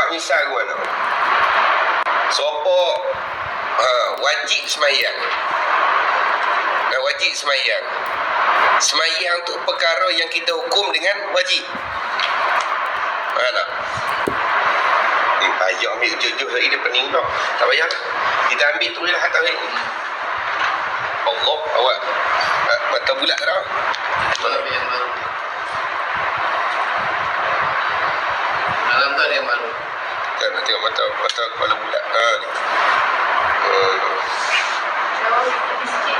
misal ke mana? Sopok wajib semayang. Wajib semayang. Semayang tu perkara yang kita hukum dengan wajib. Tak? Payah ambil jujur hari dia pening tau. Tak payah lah. Kita ambil tu je lah hantar hari. Allah, awak mata bulat tau. Malam yang baru. Malam tu ada yang baru. Tak nak tengok mata kepala bulat. Ni.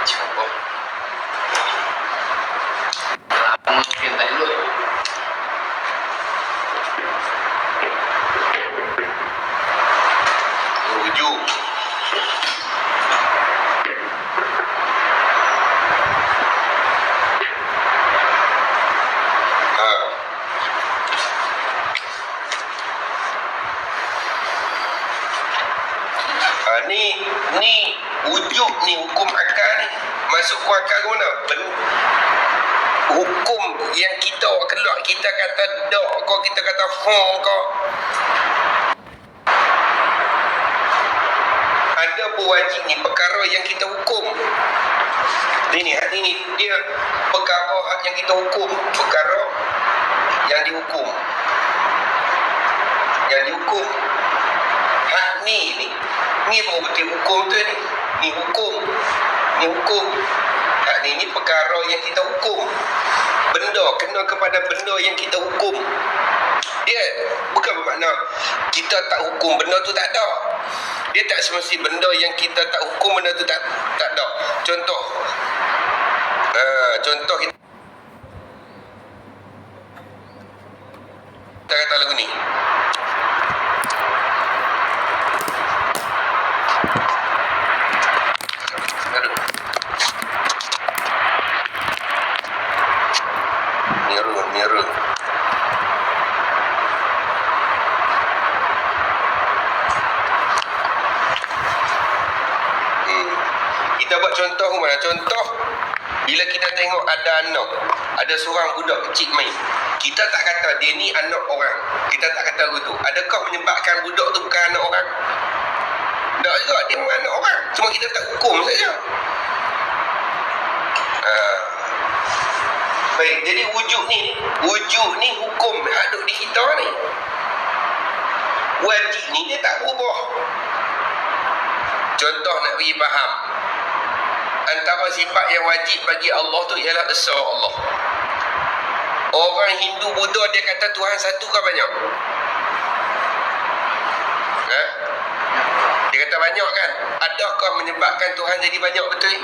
Cuba. Mungkin tak dulu. Wujud. Ni wujud ni hukum akal ni masuk ke akal ke mana? Hukum yang kita keluar, kita kata dok kau, kita kata kau, ada pun wajib ni perkara yang kita hukum. Ini dia perkara yang kita hukum, perkara yang dihukum. Yang dihukum. Hak ni apa betul hukum tu ni? Ni hukum. Hak ni perkara yang kita hukum. Benda kena kepada benda yang kita hukum. Dia bukan bermakna kita tak hukum benda tu tak ada. Dia tak semesti benda yang kita tak hukum benda tu tak ada. Contoh. Contoh kita kata lagu ni. Mirror. Kita buat contoh mana? Contoh bila kita tengok ada anak, ada seorang budak kecil main. Kita tak kata dia ni anak orang. Kita tak kata begitu. Adakah menyebabkan budak tu bukan anak orang? Tak juga, dia bukan anak orang. Cuma kita tak hukum saja. Baik, jadi wujud ni hukum ada di kita ni. Wajib ni dia tak berubah. Contoh nak bagi faham. Antara sifat yang wajib bagi Allah tu ialah esa Allah. Orang Hindu Buddha dia kata Tuhan satu ke banyak? Dia kata banyak kan? Adakah menyebabkan Tuhan jadi banyak betul?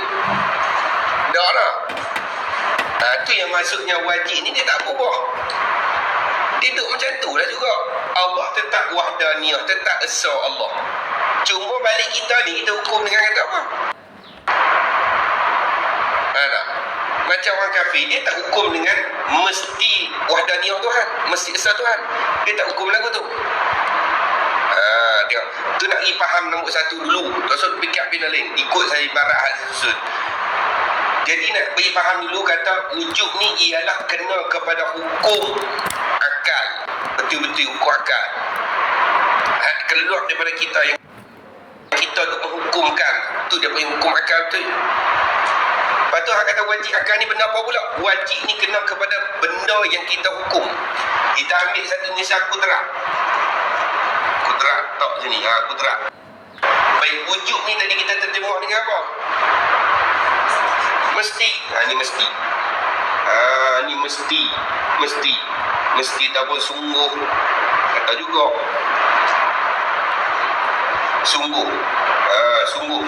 Tak lah. Tu yang maksudnya wajib ni dia tak berubah. Dia duduk macam tu lah juga. Allah tetap wahdaniyah, tetap esa Allah. Cuma balik kita ni kita hukum dengan kata apa? Tak? Macam orang kafir, dia tak hukum dengan mesti wahdaniyah Tuhan, mesti esa Tuhan. Dia tak hukum lagu tu. Tengok. Tu nak pergi faham nombor satu dulu. Terus fikir bina lain. Ikut saya ibarat hal susun. Jadi nak beri faham dulu kata wujud ni ialah kena kepada hukum akal. Betul-betul hukum akal. Keluar daripada kita yang kita untuk menghukumkan. Tu dia punya hukum akal betul. Lepas tu kata wajib akal ni benda apa pula? Wajib ni kena kepada benda yang kita hukum. Kita ambil satu misal kudrat. Kudrat tak sini. Kudrat. Baik, wujud ni tadi kita terjemah dengan apa? Mesti. Ni mesti. Ni mesti. Mesti tak pun sungguh. Kata juga. Sungguh. Sungguh.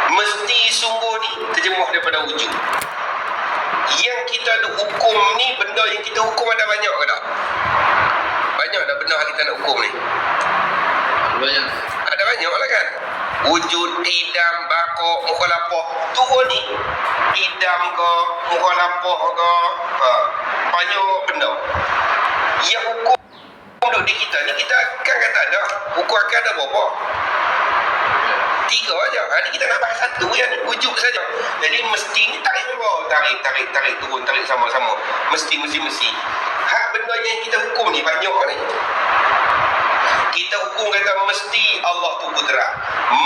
Mesti sungguh ni terjemah daripada wujud. Yang kita ada hukum ni, benda yang kita hukum ada banyak ke tak? Banyak tak benda kita nak hukum ni? Banyak. Ada banyak lah kan? Wujud, idam, bakok, mukhalafah. Turun ni idam ke, mukhalafah ke, banyak benda. Yang hukum duduk di kita ni, kita akan kata ada hukum akan ada berapa? 3 aja. Ni kita nak bahas satu yang wujud saja. Jadi mesti ni tarik berapa? Tarik turun, tarik sama-sama. Mesti. Hak benda yang kita hukum ni banyak ni. Kita hukum kata mesti Allah tu kudrat,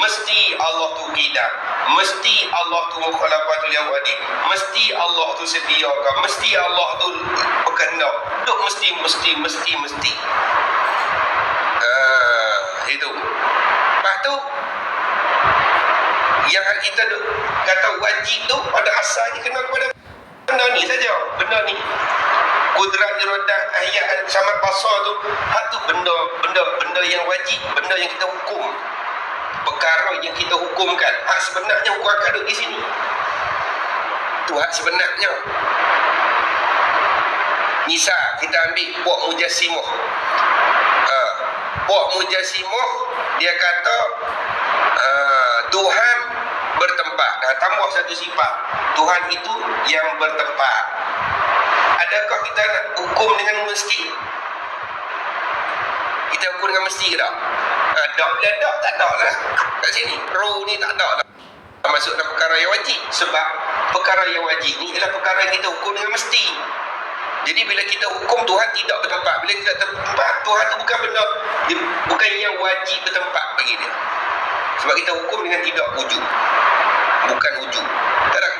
mesti Allah tu qidam, mesti Allah tu mukhalafatul awadi, mesti Allah tu sediakan, mesti Allah tu berkehendak. Duk mesti. Itu. Lepas tu yang kita kata wajib tu pada asalnya kena kepada benda ni saja. Benda ni kudrat iradah ayat samad basar tu, hak tu benda yang wajib, benda yang kita hukum, perkara yang kita hukumkan. Hak sebenarnya hukum akan duduk di sini. Tu hak sebenarnya. Misal kita ambil puak mujassimah. Puak mujassimah dia kata Tuhan bertempat. Tambah satu sifat, Tuhan itu yang bertempat. Adakah kita nak hukum dengan mesti? Kita hukum dengan mesti ke tak? Tak ada lah. Kat sini roh ni tak ada lah masuk dalam perkara yang wajib. Sebab perkara yang wajib ni adalah perkara yang kita hukum dengan mesti. Jadi bila kita hukum Tuhan tidak bertempat, bila tidak bertempat, Tuhan tu bukan benda, bukan yang wajib bertempat bagi dia. Sebab kita hukum dengan tidak wujud, bukan wujud.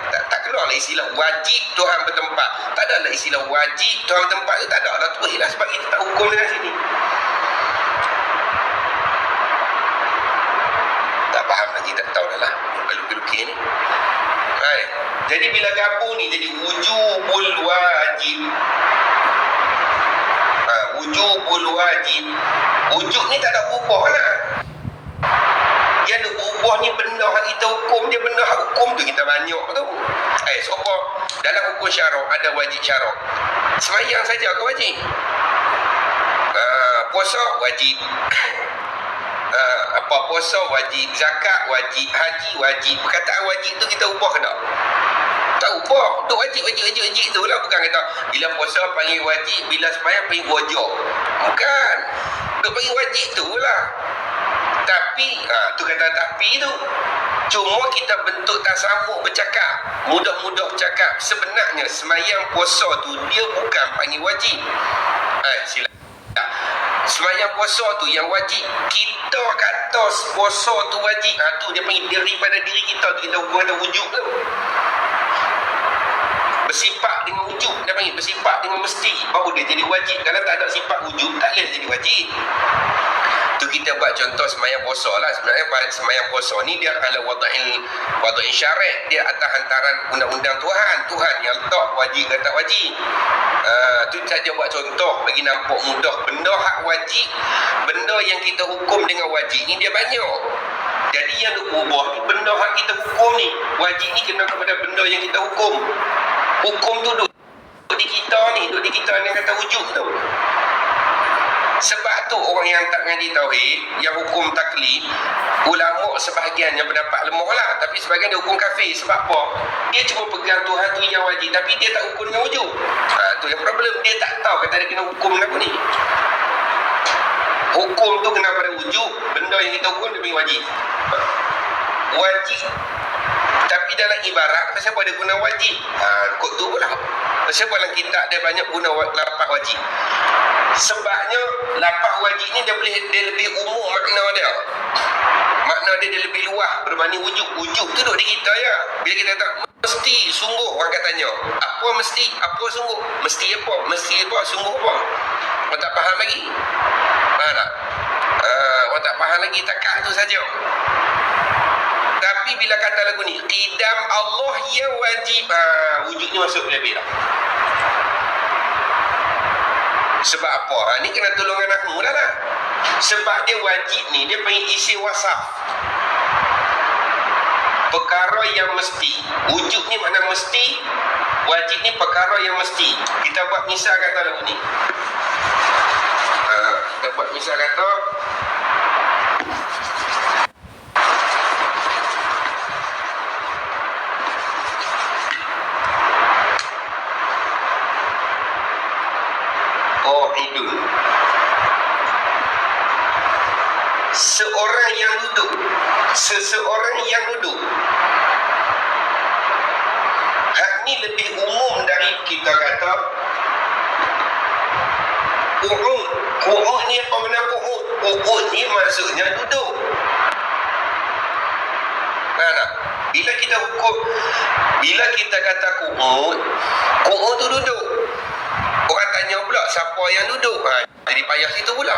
Tak keluar lah istilah wajib Tuhan bertempat. Tak ada lah istilah wajib Tuhan bertempat tu, tak ada lah. Tu ialah sebab kita tak hukum dengan sini. Tak faham lagi, tak tahu dah lah peluk-pelukir ni. Hai. Jadi bila gabung ni jadi wujubul wajib. Wujubul wajib. Wujud ni tak ada berubah lah. Yang ada berubah ni benda yang kita hukum, dia benda hak hukum tu kita banyak tu. Sopa dalam hukum syarak ada wajib syarak. Semayang saja ke wajib? Puasa wajib. Puasa wajib, zakat wajib, haji wajib. Perkataan wajib tu kita ubah ke tak? Tak ubah. Tu wajib tu lah. Bukan kata bila puasa panggil wajib, bila sembahyang panggil wajib. Bukan. Duk panggil wajib tu lah. Tapi tu kata tapi tu cuma kita bentuk tasambuk bercakap, mudah-mudah bercakap. Sebenarnya sembahyang puasa tu dia bukan panggil wajib. Sila. Sembahyang puasa tu yang wajib. Kita kata puasa tu wajib. Tu dia panggil daripada diri kita tu, kita hukum kata wujud tu. Bersifat dengan wujud, dia panggil bersifat dengan mesti, baru dia jadi wajib. Kalau tak ada sifat wujud, tak boleh jadi wajib. Tu kita buat contoh sembahyang puasa lah. Sebenarnya sembahyang puasa ni dia ala wada'in syarak, dia atas hantaran undang-undang Tuhan yang letak wajib ke tak wajib. Tu saja buat contoh bagi nampak mudah. Benda hak wajib, benda yang kita hukum dengan wajib ni dia banyak. Jadi yang berubah ni benda hak kita hukum ni, wajib ni kena kepada benda yang kita hukum. Hukum tu duduk di kita ni, duduk di kita yang kata wujud tu. Sebab tu orang yang tak mengaji tauhid, yang hukum taklid, ulama sebahagian yang berdapat lemah lah, tapi sebahagian dia hukum kafir. Sebab apa? Dia cuma pegang Tuhan tu yang wajib, tapi dia tak hukum dengan wujud. Tu yang problem, dia tak tahu kata dia kena hukum apa ni. Hukum tu kena pada wujud, benda yang kita hukum dia wajib. Wajib. Tapi dalam ibarat, kenapa dia guna wajib? Kod tu pula. Kenapa dalam kitab dia banyak guna lafaz wajib? Sebabnya lafaz wajib ni dia lebih umum makna dia. Makna dia lebih luas berbanding wujud. Wujud tu duduk di kita ya. Bila kita kata mesti, sungguh, orang katanya. Apa mesti? Apa sungguh? Mesti apa? Mesti apa? Sungguh apa? Orang tak faham lagi. Faham tak? Orang tak faham lagi, takat tu saja. Tapi bila kata lagu ni, qidam Allah yang wajib, wujud ni masuk lebih dah. Sebab apa? Ni kena tolongan aku dah lah. Sebab dia wajib ni, dia panggil isi wasaf. Perkara yang mesti. Wujud ni makna mesti, wajib ni perkara yang mesti. Kita buat misal kata lagu ni. Kita buat misal kata, seseorang yang duduk. Hak ni lebih umum dari kita kata Qu'ud. Qu'ud ni apa benda qu'ud? Qu'ud ni maksudnya duduk. Mana? Bila kita hukum, bila kita kata qu'ud, qu'ud tu duduk. Orang tanya pula siapa yang duduk. Jadi payah situ pula.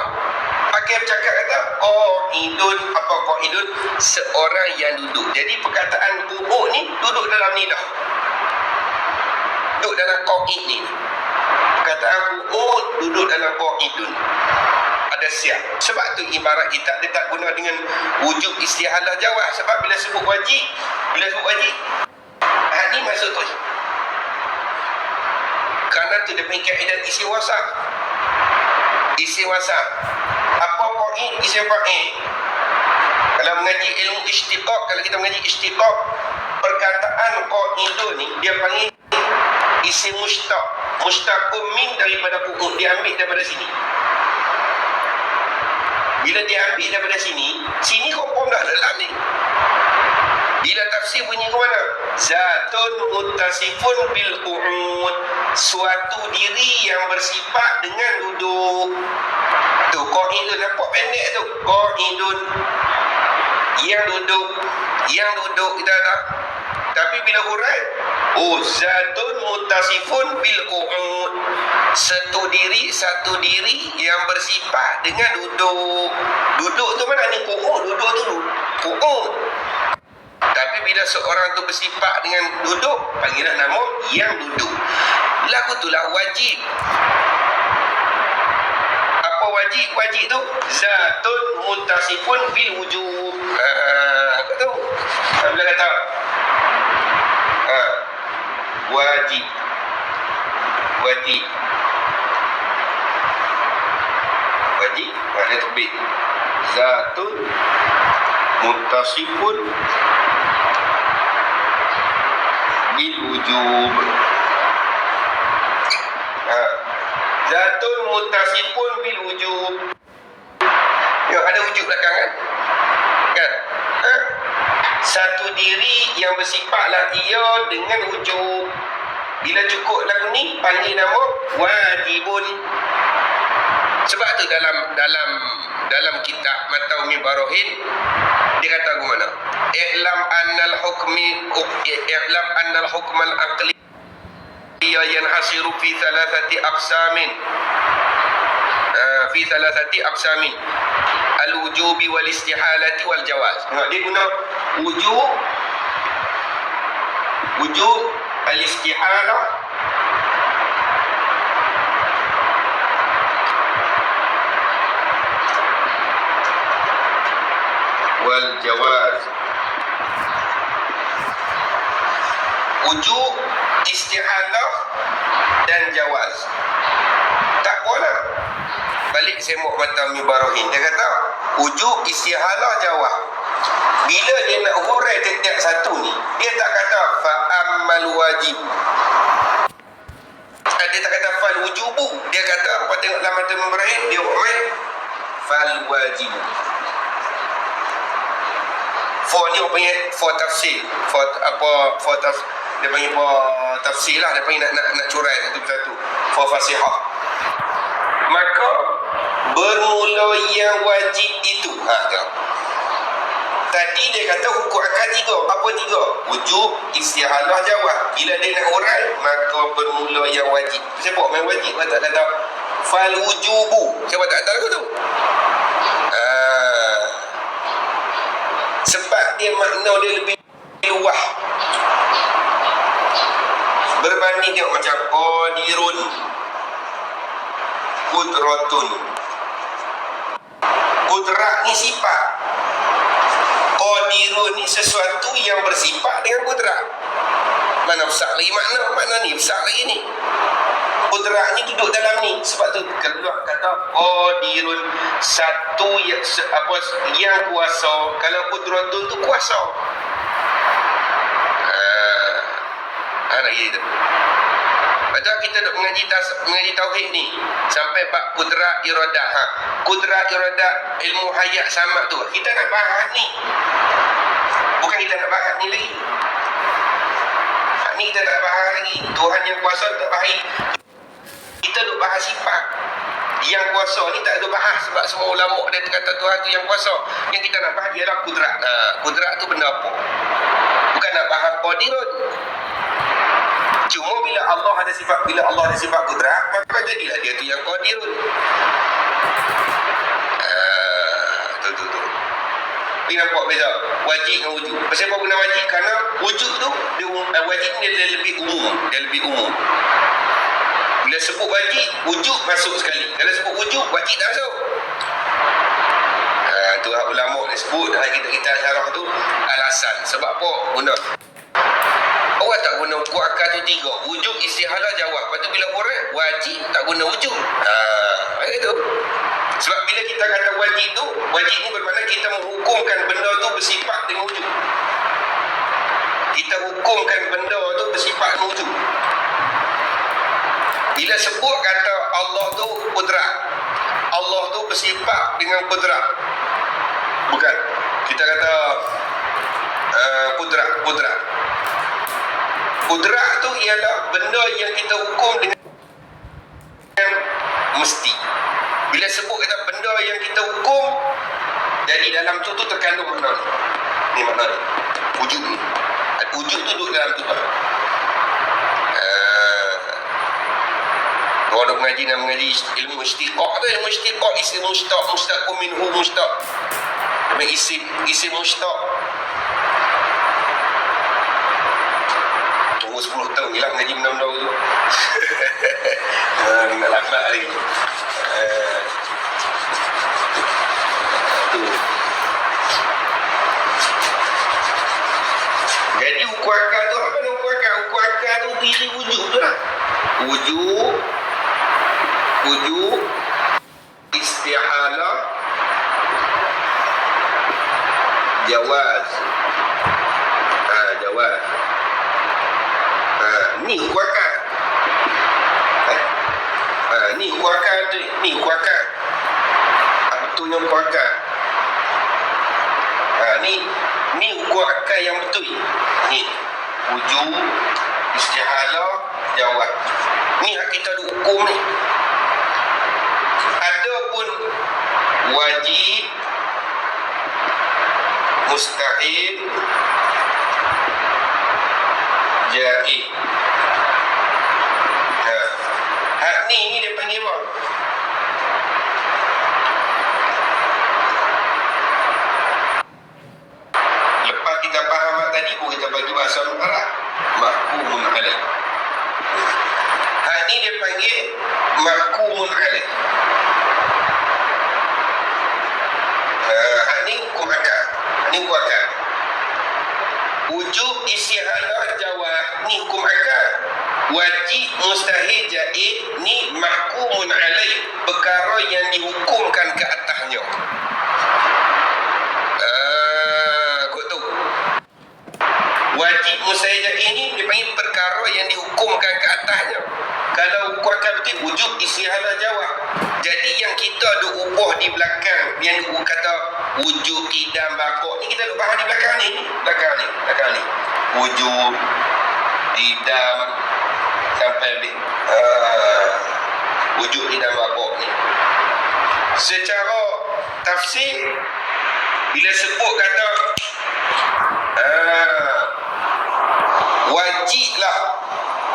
Pakai bercakap kata qa'idun. Apa qa'idun? Seorang yang duduk. Jadi perkataan qu'ud ni duduk dalam ni dah. Duduk dalam qa'id ni. Perkataan qu'ud duduk dalam qa'idun. Ada siap. Sebab tu ibarat kita dia tak guna dengan wujub istihalah jawab. Sebab bila sebut wajib, ni maksud tu. Kerana tu dia punya kaedah isi wasaf. Isi wasaf. Apa qa'id? Isi fa'il. Kalau mengaji ilmu istiqaq, kalau kita mengaji istiqaq, perkataan qa'idun ni dia panggil isi mushtaq. Mushtaqun min daripada qu'ud, dia ambil daripada sini. Bila dia ambil daripada sini, sini confirm dah dalam ni. Bila tafsir bunyi ke mana? Zatun muttasifun bil qu'ud. Suatu diri yang bersifat dengan duduk. Tu qa'idun, nampak pendek tu. Qa'idun. Yang duduk kita tak. Tapi bila hurai, zatun muttasifun bil qu'ud. Satu diri yang bersifat dengan duduk. Duduk tu mana ni? Qu'ud. Duduk tu qu'ud. Tapi bila seorang tu bersifat dengan duduk, panggilan nama yang duduk. Lagu itulah wajib. Apa wajib? Wajib tu zatun muttasifun bil wujub. Kau tahu? Bila kata wajib. Ada terbit. Zatun muttasifun bil wujub. Zatun muttasifun bil wujub. Ya, ada wujub belakang kan? Satu diri yang bersifatlah ia dengan wujub. Bila cukup lagu ni panggil nama wajibun. Sebab tu dalam kitab Matawmi Barohin dia kata ke mana? I'lam annal hukmal aqli yanhasiru fi thalathati aqsamin al-wujubi wal istihalati wal jawaz. Dia guna wujub al-istihalah wal jawaz. Wujub, istihalah dan jawaz. Tak boleh. Balik semok Matawmi Barohin, dia kata wujub, istihalah, jawaz. Bila dia nak hurai tiap satu ni, dia tak kata fa'ammal wajib. Dia tak kata fal wujubu. Dia kata apa, tengok dalam Matawmi Barohin, dia hurai fal wajib. For ni orang panggil for tafsir. Dia panggil for tafsir lah. Dia panggil nak curai satu-satu. For fasihah. Maka bermula yang wajib itu. Tengok. Tadi dia kata hukum akal 3. Apa 3? Wujub, istihalah, jawab. Bila dia nak urai, maka bermula yang wajib. Siapa main wajib? Kata kata fal wujubu. Siapa tak kata lagu tu? Sebab dia makna dia lebih luah. Berbanding tengok macam qadirun, qudratun. Qudrat ni sifat. Qadirun ni sesuatu yang bersifat dengan qudrat. Mana besar lagi makna ni besar lagi ni. Qudrat ni duduk dalam ni. Sebab tu keluar kata qadirun, satu yang kuasa. Kalau qudratun tu kuasa. Lagi tu. Padahal kita duk mengaji tauhid ni sampai bab kudrat iradah. Kudrat iradah ilmu hayat sama tu. Kita nak bahas ni. Bukan kita nak bahas ni lagi. Ni kita tak bahas lagi. Tuhan yang kuasa tak bahas. Kita duk bahas sifat. Yang kuasa ni tak ada bahas sebab semua ulama dia kata Tuhan tu yang kuasa. Yang kita nak bahas ialah kudrat. Kudrat tu benda apa? Bukan nak bahas qadirun. Cuma bila Allah ada sifat kudrat, maka jadilah dia tu yang qadirun. Tu. Ini nampak beza wajib dengan wujud. Pasal apa guna wajib? Kerana wujud tu wajib ni dia lebih umum. Bila sebut wajib, wujud masuk sekali. Kalau sebut wujud, wajib tak masuk. Tu ulama ni sebut dalam kitab syarah tu alasan. Sebab apa guna? Orang tak guna ukur akal tu 3. Wujud, istihalah, jawab. Lepas tu bila orang wajib tak guna wujud. Itu. Sebab bila kita kata wajib ni bermakna kita menghukumkan benda tu bersifat dengan wujud. Kita hukumkan benda tu bersifat dengan wujud. Bila sebut kata Allah tu kudrat, Allah tu bersifat dengan kudrat. Bukan. Kita kata kudrat. Kudrat tu ialah benda yang kita hukum dengan mesti. Bila sebut kata benda yang kita hukum, jadi dalam tu terkandung makna ni. Ni makna ni. Wujud ni. Wujud tu duduk dalam tu. Orang mengaji ilmu istiqaq tu. Ilmu istiqaq isim mushtaq, mushtaqun minhu mushtaq. Demi isim mushtaq. Tunggu 10 tahun je lah mengaji benda-benda tu. Nak laknak lagi. Jadi ukur akal tu apa? Ukur akal tu diri wujud tu lah. Wujud istihalah jawaz. Jawaz. Ni ukur akal. Ni ukur akal tu. Ni ukur akal. Betulnya ukur akal. Ni ukur akal yang betul. Ni wujud istihalah jawab. Ni hak kita ada hukum ni. Adapun wajib, mustahil, jaiz. Hak ni dia panggil apa? Lepas kita faham tadi pun kita bagi bahasa Arab. Mahkumun alaih. Hak ni dia panggil mahkumun alaih. Hak ni hukum akal. Ni hukum akal. Wujub istihalah jawab ni hukum akal. Wajib mustahil jaiz ni mahkumun alaih, perkara yang dihukumkan ke atasnya. Kau tahu wajib mustahil jaiz ni dipanggil perkara yang dihukumkan ke atasnya. Kalau hukum akal betul wujub istihalah jawab. Jadi yang kita ada ubah di belakang yang kata wujud idam bakok ni kita duk bahas di belakang ni. Wujud idam sampai habis. Wujud idam bakok ni. Secara tafsir bila sebut kata wajiblah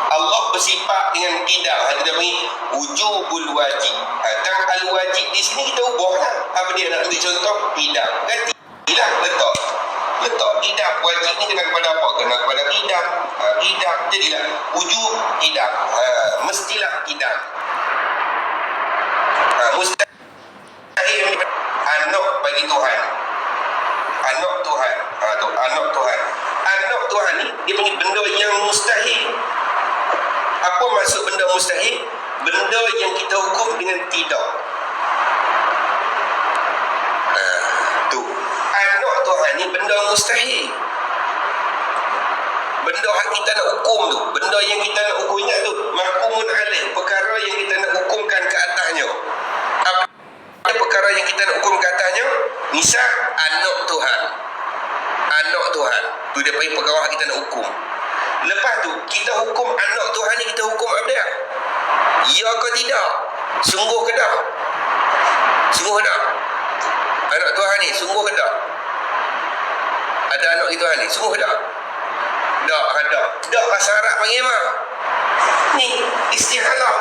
Allah bersifat dengan qidam. Kita panggil wujubul wajib. Dan al-wajib di sini kita ubahlah. Apa dia nak ambil contoh? Qidam. Gantilah letak qidam. Wajib ni kena kepada apa? Kena kepada qidam. Qidam jadilah wujub qidam. Mestilah qidam. Mustahil anak bagi Tuhan. Anak Tuhan. Anak Tuhan ni dia panggil benda yang mustahil. Apa maksud benda mustahil? Benda yang kita hukum dengan tidak. Tu. Anak Tuhan ni benda mustahil. Benda yang kita nak hukum tu. Benda yang kita nak hukum, ingat tu. Mahkumun alaih. Perkara yang kita nak hukumkan ke atasnya. Apa perkara yang kita nak hukum ke atasnya? Misal, anak Tuhan. Tu dia panggil perkara kita nak hukum. Lepas tu, kita hukum anak Tuhan ni, kita hukum apa dia? Ya ke tidak? Sungguh ke tak? Ada anak itu ni. Sungguh tak? Tak ada. Tak bahasa Arab panggil apa? Ni istihalah.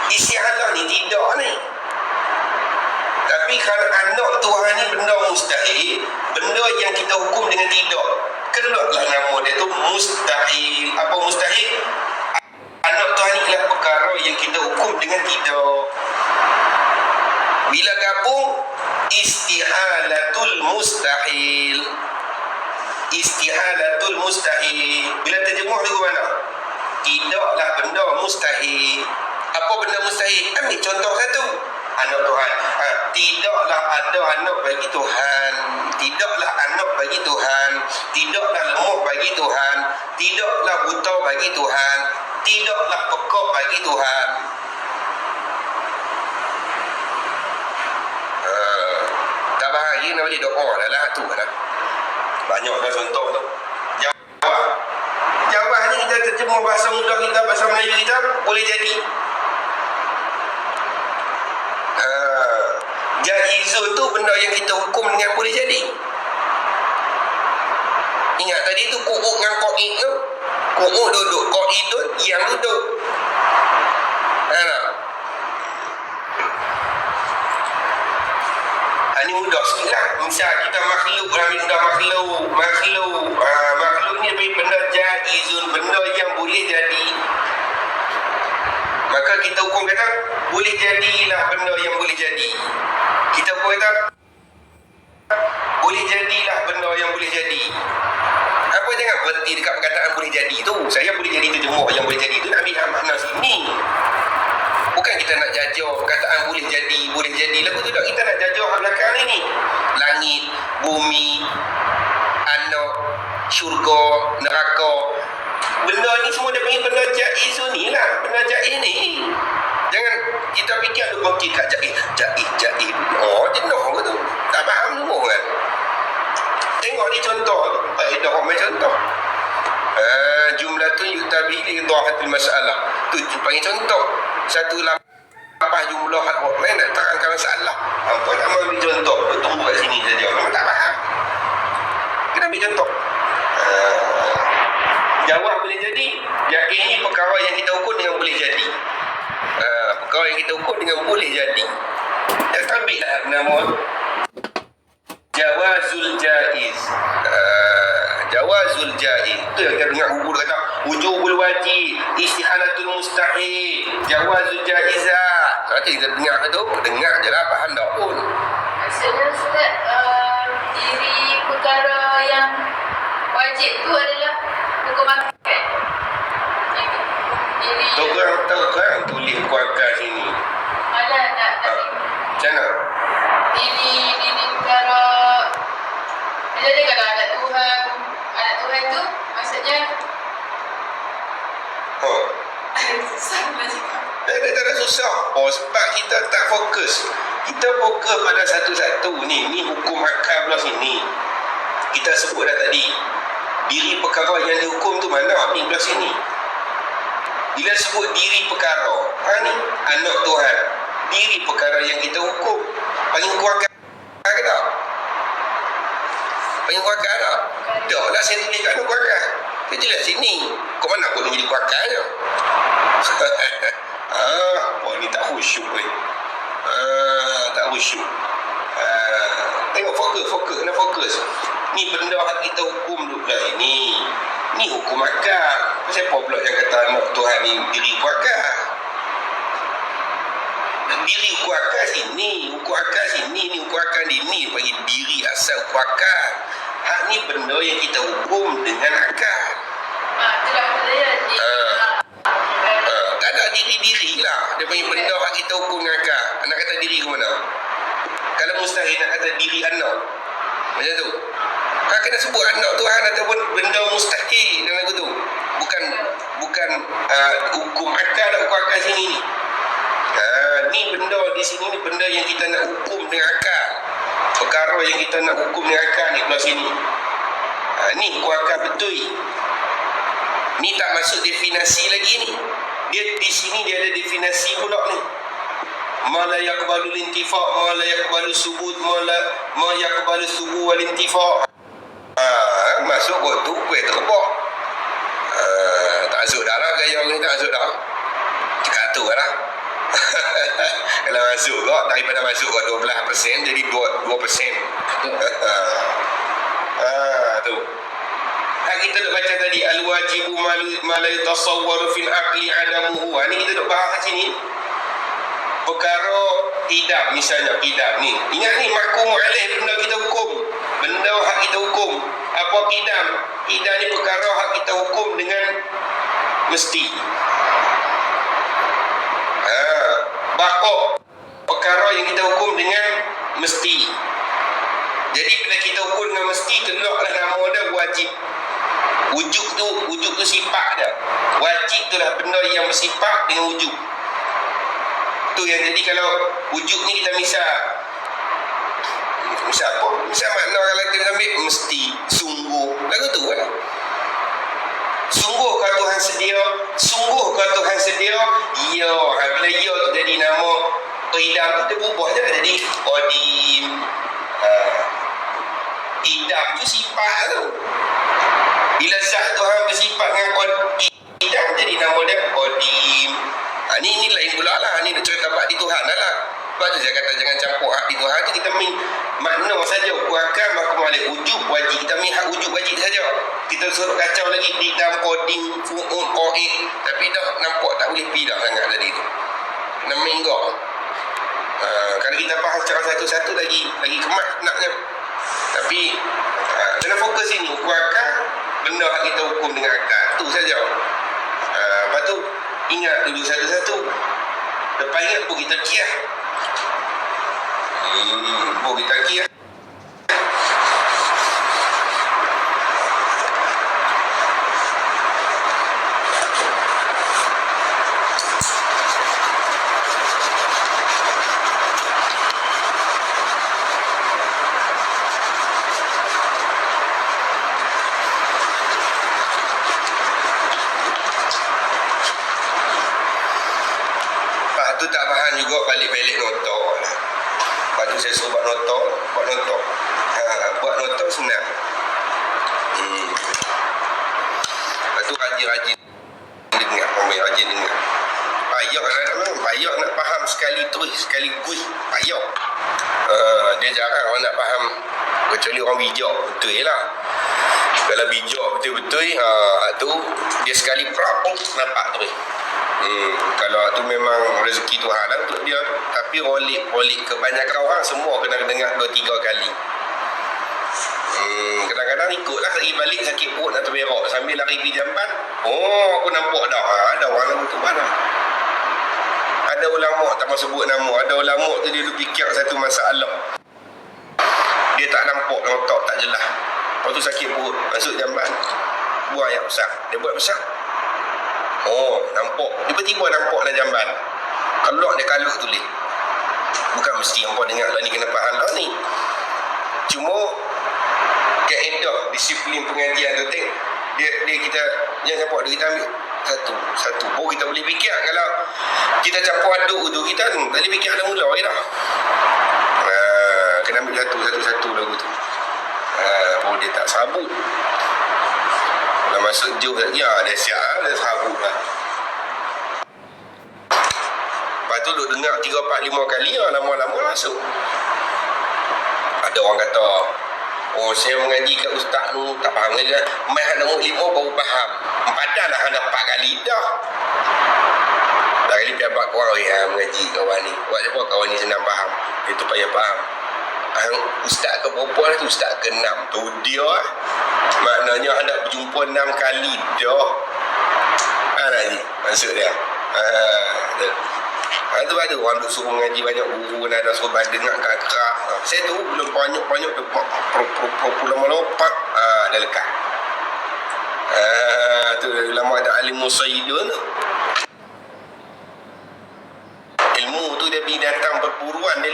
Istihalah ni tidak ni. Tapi kalau anak Tuhan ni benda mustahil, benda yang kita hukum dengan tidak, keluarlah nama dia tu mustahil. Apa mustahil? Anak Tuhan ni ialah perkara yang kita hukum dengan tidak. Bila gabung, istihalatul mustahil. Istihalatul mustahil. Bila terjemuh lagu mana? Tidaklah benda mustahil. Apa benda mustahil? Ambil contoh satu. Anak Tuhan. Tidaklah ada anak bagi Tuhan. Tidaklah anak bagi Tuhan. Tidaklah lemah bagi Tuhan. Tidaklah buta bagi Tuhan. Tidaklah pekak bagi Tuhan. Tak bahagia nak balik doa dah lah tu dah. Banyak dah contoh tu. Jawab. Jawab ni kita terjemah bahasa mudah kita, bahasa Melayu kita boleh jadi. Jaizun tu benda yang kita hukum dengan boleh jadi. Ingat tadi tu ku'uk dengan qa'id tu. Ku'uk duduk, qa'idun yang duduk. Ini mudah sikit lah. Misal kita makhluk, makhluk ni lebih benda jaizun, benda yang boleh jadi. Maka kita hukum kata boleh jadilah benda yang boleh jadi. Kita hukum kata boleh jadilah benda yang boleh jadi. Apa jangan berhenti dekat perkataan boleh jadi tu. Saya boleh jadi terjemah yang boleh jadi tu nak ambil makna sini. Bukan kita nak jajah perkataan boleh jadi. Lagu tu tak, kita nak jajah belakang ni. Langit, bumi, anak, syurga, neraka. Benda ni semua dia panggil benda jaiz ni lah. Benda jaiz ni. Jangan kita fikir tu berhenti kat jaiz. Oh, jenuh ke tu? Tak faham semua kan? Tengok ni contoh. Faedah orang contoh. Jumlah tu yuktabi li dhahatil masalah. Tu panggil contoh. Satu lapan jumlah orang nak terangkan masalah. Apa nak ambil contoh? Tunggu kat sini saja. Memang tak faham. Kita ambil contoh. Jawab boleh jadi. Yakin ni perkara yang kita ukur dengan boleh jadi. Perkara yang kita ukur dengan boleh jadi. Dan ambillah nama Jawazul Jaiz. Jawazul Jaiz. Itu yang kita dengar guru kata wujubul wajib, istihalatul mustahil, Jawazul Jaizah. Nanti kita dengar tu, dengar je lah, faham tak pun. Maksudnya Ustaz, diri perkara yang wajib tu adalah hukum akal. Tengok tulis kuakal sini. Malah nak Macam mana? diri perkara. Jadi kalau anak Tuhan tu maksudnya susah nak cakap. Tak ada susah. Sebab kita tak fokus. Kita fokus pada satu-satu ni. Ni hukum akal pula sini. Kita sebut dah tadi. Diri perkara yang dihukum tu mana? Ni belah sini. Bila sebut diri perkara, ni anak Tuhan. Diri perkara yang kita hukum. Panggil kuakal ke tak? Panggil kuakal tak? Tak lah saya tulis kat anak kuakal. Dia tulis sini. Kau mana aku nak jadi kuakalnya? Wah ni tak khusyuk ni. Tak khusyuk. Tengok fokus. Kena fokus. Ni benda yang kita hukum dulu pula ini. Ni hukum akal. Siapa pula yang kata anak Tuhan ni diri hukum akal? Diri hukum akal sini. Hukum akal sini. Ni hukum akal ni bagi diri asal hukum akal. Hak ni benda yang kita hukum dengan akal. Itulah maksudnya Tak ada diri-diri lah. Dia panggil benda yang kita hukum dengan akal. Nak kata diri ke mana? Kalau mustahil nak kata diri anak. Macam tu. Kena sebut anak Tuhan ataupun benda mustahil dalam lagu tu. Bukan hukum akal dan hukum akal sini ni. Ni benda di sini ni benda yang kita nak hukum dengan akal. Perkara yang kita nak hukum dengan akal ni belah sini. Ni hukum akal betul. Ni tak masuk definasi lagi ni. Dia di sini dia ada definasi pula ni. ma la yaqbalu lintifa, ma la yaqbalu subut, ma yaqbalu subu wal intifa. Masuk kot tu kuih terbak. Tak masuk dah lah gaya ni, tak masuk dah. Cakap tu lah. Kalau masuk kot, daripada masuk kot 12% jadi 2%. Tu. Hak kita duk baca tadi, al-wajibu ma la yatasawwaru fil aqli adamuhu. Ni kita duk bahas kat sini. Perkara idam, misalnya idam ni. Ingat ni, mahkum alaih, benda kita hukum. Benda hak kita hukum. Apa idam? Idam ni perkara hak kita hukum dengan mesti. Bakok, perkara yang kita hukum dengan mesti. Jadi bila kita hukum dengan mesti, keluarlah nama dia wajib. Wujud tu sifat dia. Wajib tu lah benda yang bersifat dengan wujud. Tu yang jadi kalau wujud ni kita misal apa? Misal makna kalau kita ambil mesti, sungguh. Lagu tu kan? Sungguhkah Tuhan sedia? Sungguhkah Tuhan sedia? Ya. Bila ya tu jadi nama idam tu, dia berubah je jadi qadim. Idam tu sifat tu. Bila zat Tuhan bersifat dengan idam, jadi nama dia qadim. Ni lain pula lah. Ni nak cerita bab di Tuhan lah. Sebab tu saya kata jangan campur hak di Tuhan tu. Kita makna saja. Kuakan mahkum alaih, wujud wajib. Kita hak wujud wajib saja. Kita suruh kacau lagi idam, qadim, fu'un, qa'id. Tapi dah nampak tak boleh pindah sangat tadi tu. Kena menggok. Kalau kita faham secara satu-satu lagi kemat naknya. Tapi kena fokus sini. Kuakan benda hak kita hukum dengan akal. Tu saja. Lepas tu ingat dulu satu-satu. Lepas ingat pun kita kiah. Pun kita kiah. Tu tak faham juga balik-balik notok. Lepas tu saya suruh buat notok. Buat notok senang. Lepas tu rajin-rajin dengar. Rajin dengar. Payah nak faham sekali terus, sekali kuih. Payah. Dia jarang orang nak faham. Kecuali orang bijak betul lah. Kalau bijak betul-betul, tu dia sekali perapuk nampak terus. Kalau tu memang rezeki Tuhan lah untuk dia. Tapi rolik kebanyakan orang semua kena dengar 2-3 kali. Kadang-kadang ikutlah lagi balik sakit perut nak terberak sambil lari pergi jamban. Aku nampak dah. Ada orang lagu tu mana? Ada ulama tak mahu sebut nama. Ada ulama tu dia fikir satu masalah. Dia tak nampak dengan otak tak jelas. Lepas tu sakit perut masuk jamban. Buang air besar. Dia buat besar. Nampak. Tiba-tiba nampak dalam jamban. Kalau dia kalut tulis. Bukan mesti hampa dengar lah ni kena faham lah ni. Cuma kaedah disiplin pengajian tu dia kita jangan campur aduk, kita ambil satu. Baru kita boleh fikir. Kalau kita campur aduk tu kita tak boleh fikir dah mula je dah. Kena ambil satu lagu tu. Baru dia tak sabut. Kalau masuk jauh ya dia siap dia sabut lah. Lepas tu duk dengar 3, 4, 5 kali lama-lama masuk. Ada orang kata saya mengaji kat ustaz tu tak faham lagi. Mai hak nombor 5 baru faham. Padahal lah ada 4 kali dah. Dah kali piabak kawan mengaji kawan ni. Buat apa kawan ni senang faham. Itu payah faham. Ustaz ke berapa tu? Ustaz ke 6 tu dia maknanya ada berjumpa 6 kali dah. Nak ni maksud dia. Itu ada orang duk suruh mengaji banyak guru, ada suruh banding nak kerak. Saya tu belum banyak tu lama-lama dah lekat. Tu ulama ada alim musayyidun tu. Ilmu tu dia binatang berburuan, dia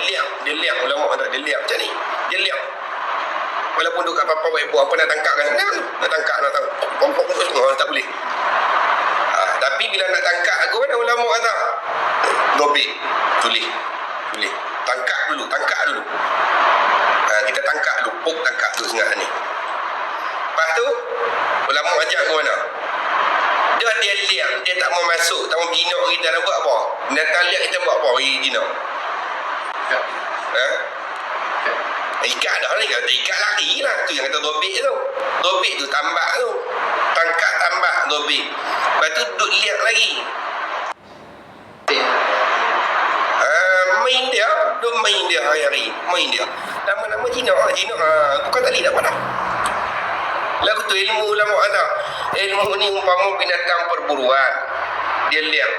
liap ulama ada dia liap macam ni. Dia liap. Walaupun duk kat apa-apa baik buat apa nak tangkap kan senang. Nak tangkap tak boleh. Tapi bila nak tangkap aku ada ulama kata dobik tulis boleh. Tangkap dulu. Kita tangkap dulu. Pok tangkap tu sengah ni. Lepas tu, ulama ajak ke mana? Dia liang. Dia tak mau masuk. Tak mau ginak kita nak buat apa? Datang liang kita buat apa? Pergi ginak. Ikat dah ni. Kata ikat lari lah. Tu yang kata dobik tu. Dobik tu tambak tu. Tangkap tambak dobik. Lepas tu duduk liang lagi. Main dia hari-hari. Main dia. Lama-lama jinak. Bukan tadi tak pada. Lagu tu ilmu ulama kata. Ilmu ni umpama binatang perburuan. Dia liang.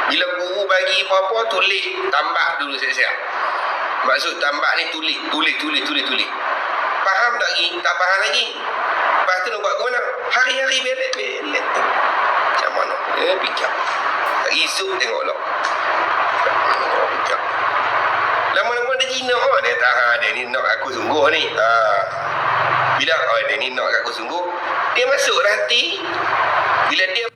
Bila guru bagi apa-apa, tulis. Tambak dulu siap-siap. Maksud tambak ni tulis. Faham tak lagi? Tak faham lagi. Lepas tu nak buat ke mana? Hari-hari belet. Macam mana? Fikir. Esok tengok lah. Fikir. Lama-lama dia jinak. Dia tahan. Dia ni nak aku sungguh ni. Bila dia ni nak aku sungguh. Dia masuk hati. Bila dia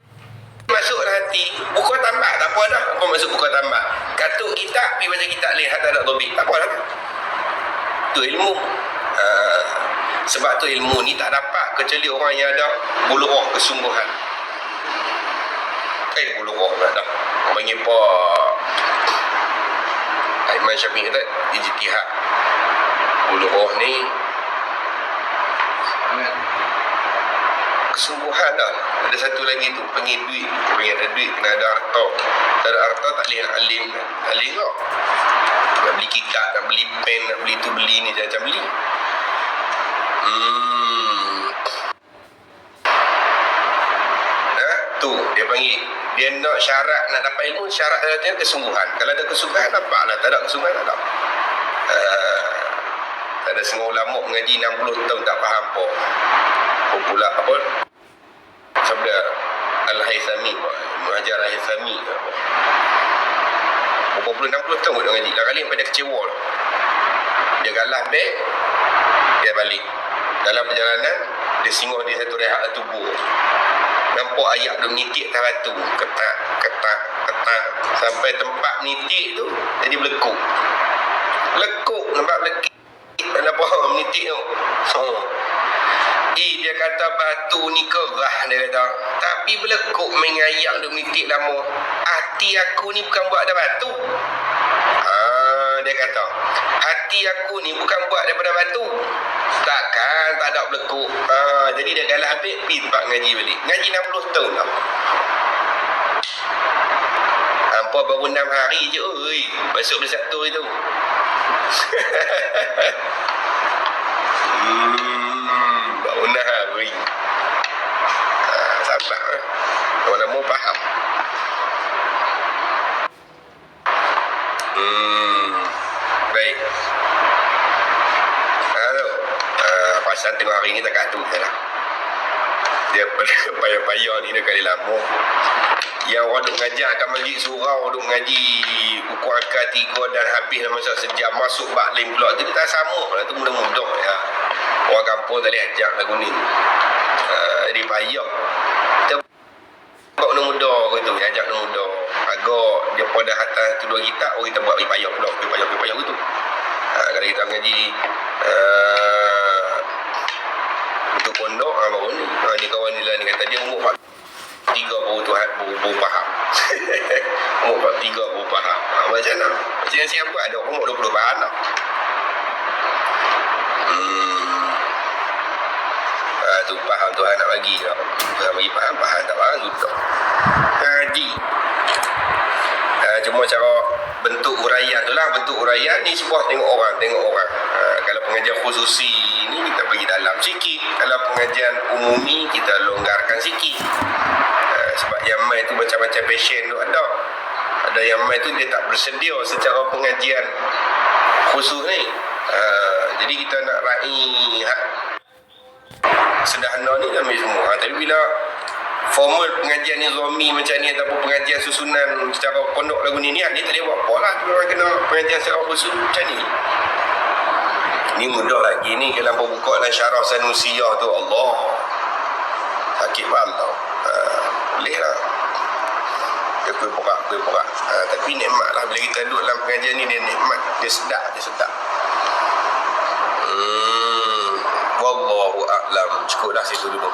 masuk hati, buka tambak tak apa dah. Apa masuk buka tambak? Katuk kita, pergi baca kita lihat tak ada topik. Tak apa dah. Tu ilmu. Sebab tu ilmu ni tak dapat kecuali orang yang ada bulughah kesungguhan. Bulughah tak ada. Panggil apa? Imam Syafi'i kata ijtihad. Bulughah ni kesungguhan dah. Ada satu lagi tu panggil duit. Panggil ada duit kena ada harta. Tak ada harta tak boleh nak alim. Tak boleh kau. Nak beli kitab, nak beli pen, nak beli tu beli ni macam beli. Tu dia panggil. Dia nak syarat nak dapat ilmu, syarat dia kesungguhan. Kalau ada kesungguhan dapatlah, tak ada kesungguhan tak ada. Tak ada setengah ulama mengaji 60 tahun tak faham apa. Pula apa? Sabda Al-Haythami, Muhajar Al-Haythami. Berapa puluh 60 tahun dia ngaji. Dah kali sampai dia kecewa lah. Dia galah beg, dia balik. Dalam perjalanan, dia singgah di satu rehat tubuh. Nampak ayat dia menitik atas batu. Ketak. Sampai tempat menitik tu, jadi berlekuk. Nampak berlekuk. Nampak menitik tu. Dia kata batu ni kerah, dia kata. Tapi berlekuk mengayak dia menitik lama. Hati aku ni bukan buat daripada batu. Dia kata, hati aku ni bukan buat daripada batu. Takkan tak ada berlekuk. Jadi dia galah habis, pergi tempat ngaji balik. Ngaji 60 tahun dah. Hampa baru 6 hari je, masuk ke satu itu. Baru 6 hari. Sabar. Orang lama faham. Baik. Pasal tengok hari ni tak kat tu je lah. Dia payah-payah ni dia kali lama. Yang orang duk ngaji akan majlis surau, duk ngaji ukur akal 3 dan habis dalam masa sejam, masuk bak lain pula. Dia tak sama lah tu, mudah-mudah ya. Orang kampung tak boleh ajak lagu ni. Jadi payah. Kita buat mudah-mudah gitu, ajak mudah. Agak dia pada atas tu 2 kitab, kita buat payah pula, payah gitu. Kalau kita ngaji untuk pondok baru ni. Ni kawan ni lah ni kata dia umur 3 baru faham. Umur 3 baru faham. Macam mana? Macam siapa ada umur 20 faham lah. Tu faham Tuhan nak bagi lah. Tuhan bagi faham tak faham tutup. Ngaji. Cuma cara bentuk uraian tu lah. Bentuk uraian ni sebuah tengok orang. Kalau pengajian khususi ni kita pergi dalam sikit. Kalau pengajian umumi kita longgarkan sikit. Sebab yang mai tu macam-macam passion tu ada. Ada yang mai tu dia tak bersedia secara pengajian khusus ni. Jadi kita nak raih sederhana ni ambil semua. Tapi bila formal pengajian nizami macam ni ataupun pengajian susunan secara pondok lagu ni tak boleh buat apa lah. Kita orang kena pengajian secara khusus macam ni. Ni mudah lagi ni kalau hampa buka dalam syarah Sanusiyah tu, Allah sakit malam. Boleh lah. Dia kuih perak. Tapi nikmat lah bila kita duduk dalam pengajian ni, dia nikmat, dia sedap. Wallahu a'lam. Cukup dah situ dulu.